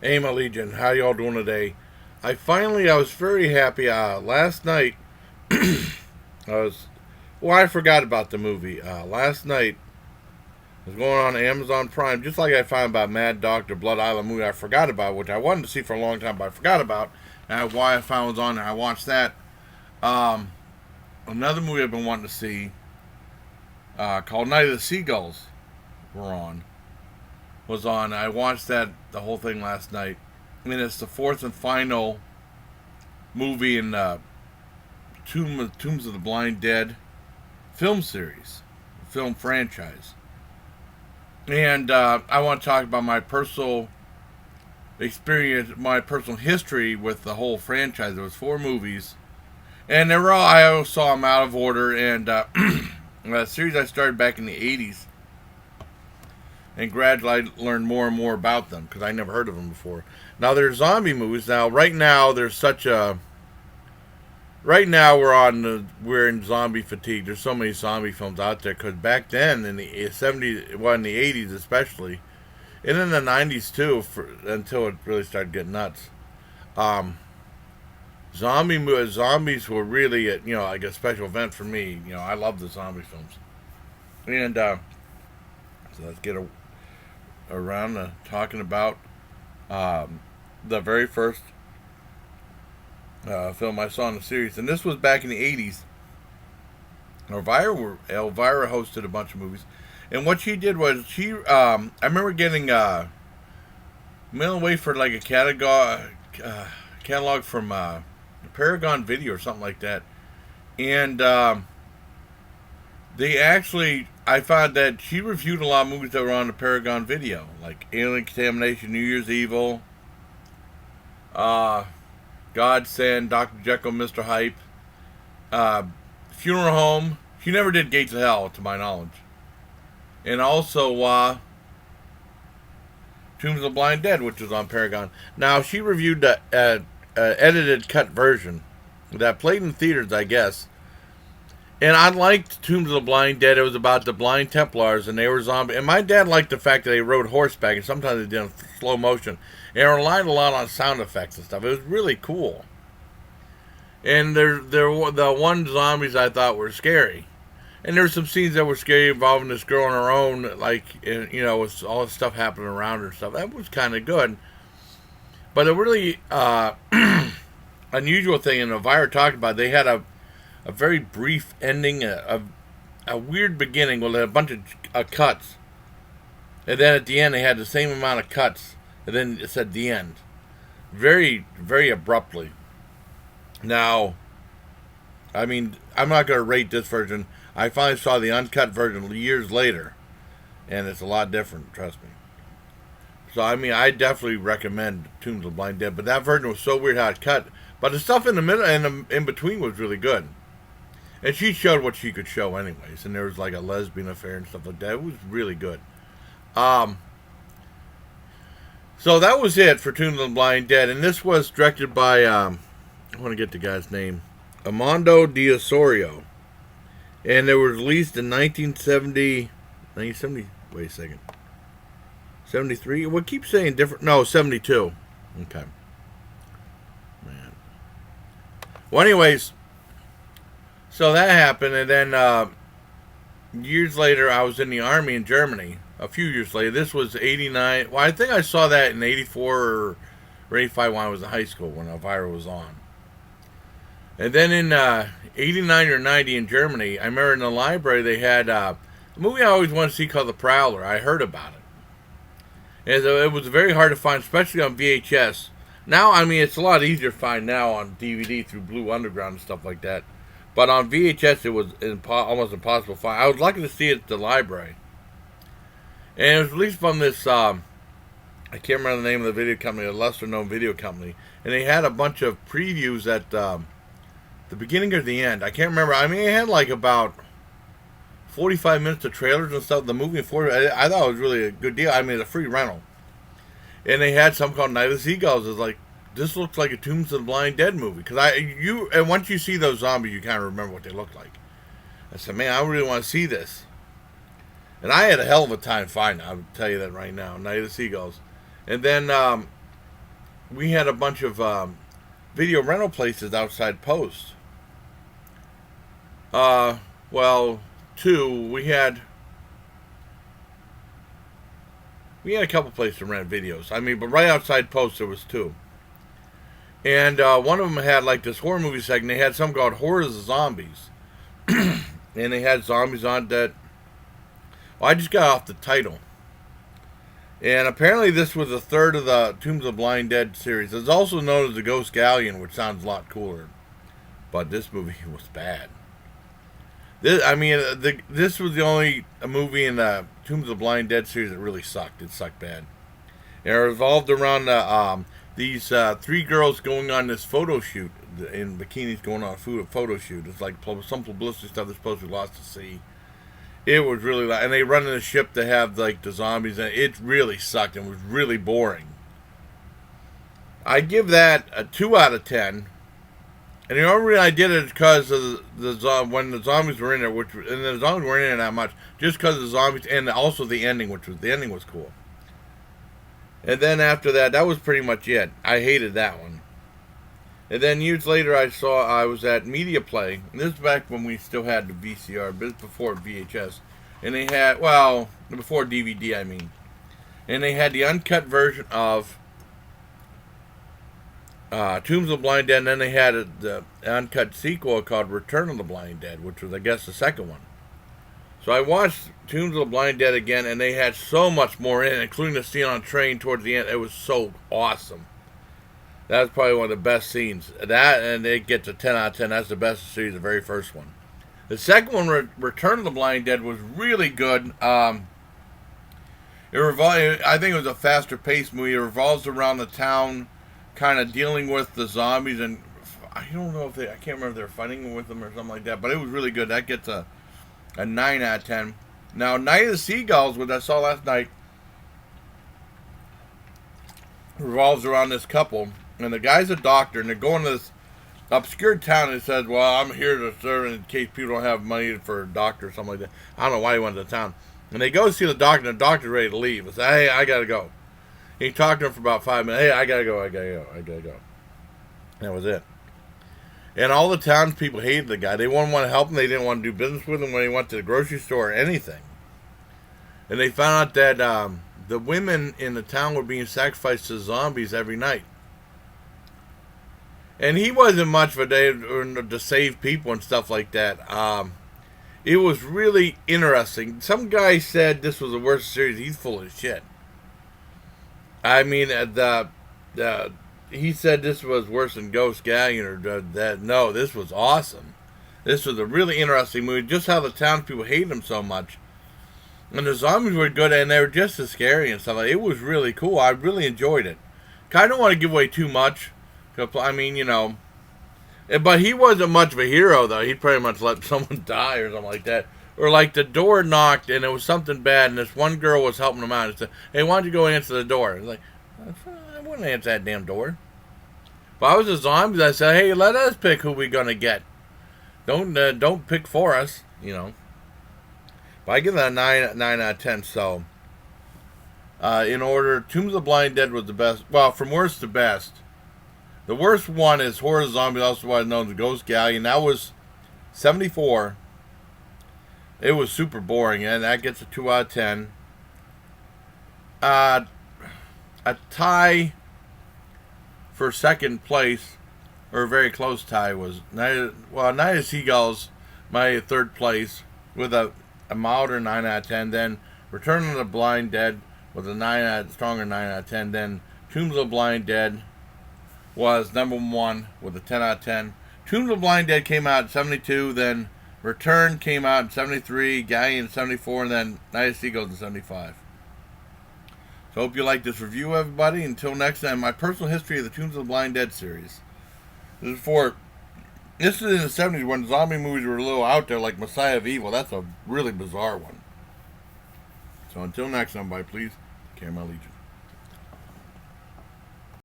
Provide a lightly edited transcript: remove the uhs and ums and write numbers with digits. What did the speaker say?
Aim Legion, how y'all doing today? I was very happy. Last night, I was, I forgot about the movie. Last night, I was going on Amazon Prime, just like I found about Mad Doctor Blood Island movie I forgot about, which I wanted to see for a long time, but I forgot about. And why I found was on there. I watched that. Um, Another movie I've been wanting to see, called Night of the Seagulls, were on. Was on. I watched the whole thing last night. I mean, it's the fourth and final movie in Tombs of the Blind Dead film series, film franchise. And I want to talk about my personal experience, my personal history with the whole franchise. There was four movies, and they were all, I always saw them out of order. And a series I started back in the '80s, and gradually I learned more and more about them because I never heard of them before. Now there's zombie movies. Now right now there's such a right now we're in zombie fatigue. There's so many zombie films out there because back then in the '70s, well in the '80s especially, and in the '90s too, until it really started getting nuts. Um, zombies were really like a special event for me. I love the zombie films, and so let's get around to talking about the very first film I saw in the series, and this was back in the '80s. Elvira hosted a bunch of movies, and what she did was I remember getting mail away for like a catalog from Paragon Video or something like that, and they actually I found that she reviewed a lot of movies that were on the Paragon Video, like Alien Contamination, New Year's Evil, uh, Godsend, Dr. Jekyll, Mr. Hype, uh, Funeral Home. She never did Gates of Hell, to my knowledge. And also Tombs of the Blind Dead, which was on Paragon. Now, she reviewed the edited cut version that played in theaters, I guess. And I liked Tombs of the Blind Dead. It was about the blind Templars, and they were zombies. And my dad liked the fact that they rode horseback, and sometimes they did in slow motion. And it relied a lot on sound effects and stuff. It was really cool. And the one zombies I thought were scary. And there were some scenes that were scary involving this girl on her own, like, with all this stuff happening around her and stuff. That was kind of good. But a really unusual thing, and Elvira talked about, they had a very brief ending, a weird beginning with a bunch of cuts. And then at the end, they had the same amount of cuts. And then it said the end. Very, very abruptly. Now, I mean, I'm not going to rate this version. I finally saw the uncut version years later. And it's a lot different, trust me. So, I mean, I definitely recommend Tombs of the Blind Dead. But that version was so weird how it cut. But the stuff in the middle and in between was really good. And she showed what she could show anyways. And there was like a lesbian affair and stuff like that. It was really good. So that was it for Tombs of the Blind Dead. And this was directed by, I want to get the guy's name, Armando D'Osorio. And it was released in 1970, wait a second. 73? Well, keep saying different. No, 72. Okay. Man. Well, anyways, so that happened, and then years later, I was in the army in Germany. A few years later, this was '89. Well, I think I saw that in '84 or '85 when I was in high school when Elvira was on. And then in '89 or '90 in Germany, I remember in the library they had a movie I always wanted to see called The Prowler. I heard about it, and it was very hard to find, especially on VHS. Now, I mean, it's a lot easier to find now on DVD through Blue Underground and stuff like that. But on VHS, it was almost impossible to find. I was lucky to see it at the library. And it was released from this, I can't remember the name of the video company, a lesser-known video company. And they had a bunch of previews at the beginning or the end. I can't remember. I mean, it had like about 45 minutes of trailers and stuff. The movie, I thought it was really a good deal. I mean, it's a free rental. And they had something called Night of the Seagulls. It's like, this looks like a Tombs of the Blind Dead movie. And once you see those zombies, you kind of remember what they look like. I said, man, I really want to see this. And I had a hell of a time finding it. I'll tell you that right now. Night of the Seagulls. And then we had a bunch of video rental places outside Post. Well, two. We had a couple places to rent videos. I mean, but right outside Post there was two. And one of them had like this horror movie segment. They had something called Horrors of Zombies. And they had zombies on that. Well, I just got off the title. And apparently this was a third of the Tombs of the Blind Dead series. It's also known as the Ghost Galleon, which sounds a lot cooler. But this movie was bad. This was the only movie in the Tombs of the Blind Dead series that really sucked. It sucked bad. And it revolved around these three girls going on this photo shoot in bikinis, going on a photo shoot. It's like some publicity stuff they're supposed to be lost to sea. It was really, and they run in a ship to have like the zombies, and it really sucked and was really boring. I give that a 2 out of 10. And the only reason I did it is because of when the zombies were in there, and the zombies weren't in there that much, just because of the zombies, and also the ending, the ending was cool. And then after that, that was pretty much it. I hated that one. And then years later, I was at Media Play, and this is back when we still had the VCR, but it's before VHS, and they had, well, before DVD, I mean, and they had the uncut version of Tombs of the Blind Dead, and then they had the uncut sequel called Return of the Blind Dead, which was, I guess, the second one. So I watched Tombs of the Blind Dead again, and they had so much more in it, including the scene on a train towards the end. It was so awesome. That was probably one of the best scenes. That, and it gets a 10 out of 10. That's the best of the series, the very first one. The second one, Return of the Blind Dead, was really good. I think it was a faster paced movie. It revolves around the town kind of dealing with the zombies, and I don't know if I can't remember if they're fighting with them or something like that, but it was really good. That gets a 9 out of 10. Now, Night of the Seagulls, which I saw last night, revolves around this couple, and the guy's a doctor, and they're going to this obscure town, and he says, well, I'm here to serve in case people don't have money for a doctor or something like that. I don't know why he went to the town. And they go to see the doctor, and the doctor's ready to leave. They say, hey, I gotta go. He talked to him for about 5 minutes. Hey, I gotta go. That was it. And all the townspeople hated the guy. They didn't want to help him. They didn't want to do business with him when he went to the grocery store or anything. And they found out that the women in the town were being sacrificed to zombies every night. And he wasn't much of a day to save people and stuff like that. It was really interesting. Some guy said this was the worst series. He's full of shit. I mean, he said this was worse than Ghost Galleon or that. No, this was awesome. This was a really interesting movie. Just how the townspeople hated him so much. And the zombies were good, and they were just as scary and stuff. It was really cool. I really enjoyed it. I don't want to give away too much. I mean, you know. But he wasn't much of a hero, though. He'd pretty much let someone die or something like that. Or like the door knocked and it was something bad, and this one girl was helping him out and said, hey, why don't you go answer the door? Like, I wouldn't answer that damn door. If I was a zombie, I'd say, hey, let us pick who we're going to get. Don't pick for us, you know. But I give that a 9 out of 10, so. In order, Tombs of the Blind Dead was the best. Well, from worst to best. The worst one is Horror Zombies, also known as Ghost Galleon. That was 74. It was super boring, and that gets a 2 out of 10. A tie for second place, or a very close tie, was Night of Seagulls, my third place, with a milder 9 out of 10. Then Return of the Blind Dead with a stronger 9 out of 10. Then Tombs of the Blind Dead was number 1 with a 10 out of 10. Tombs of the Blind Dead came out in 72, then Return came out in 73, Galleon in 74, and then Night of Seagulls in 75. So I hope you like this review, everybody. Until next time, my personal history of the Tombs of the Blind Dead series. This is in the 70s when zombie movies were a little out there, like Messiah of Evil. That's a really bizarre one. So until next time, everybody, please, carry my allegiance.